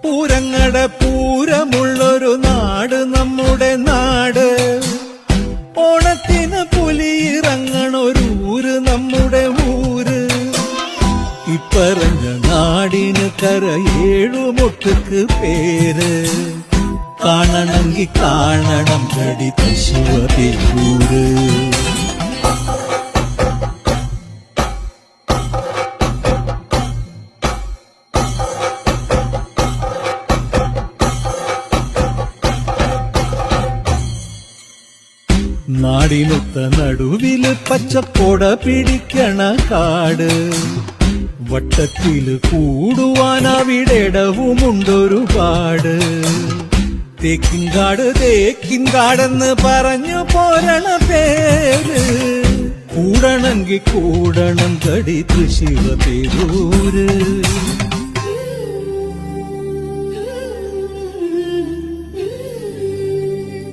പൂരങ്ങടെ പൂരമുള്ളൊരു നാട് നമ്മുടെ നാട്. ഓണത്തിന് പുലിയിറങ്ങണൊരൂര് നമ്മുടെ ഊര്. ഇപ്പറഞ്ഞ നാടിന് കരയേഴുമൊട്ടുക്ക് പേര്. കാണണമെങ്കി കാണണം കടി തൃശ്ശൂര്. നാടിനൊത്ത നടുവില് പച്ചക്കൊട പിടിക്കണ കാട്. വട്ടത്തില് കൂടുവാൻ അവിടെടവുമുണ്ടൊരുപാട്. തേക്കിൻകാട് തേക്കിൻകാടെന്ന് പറഞ്ഞു പോരണ പേര്. കൂടണമെങ്കി കൂടണം കടി തൃശ്ശൂര്.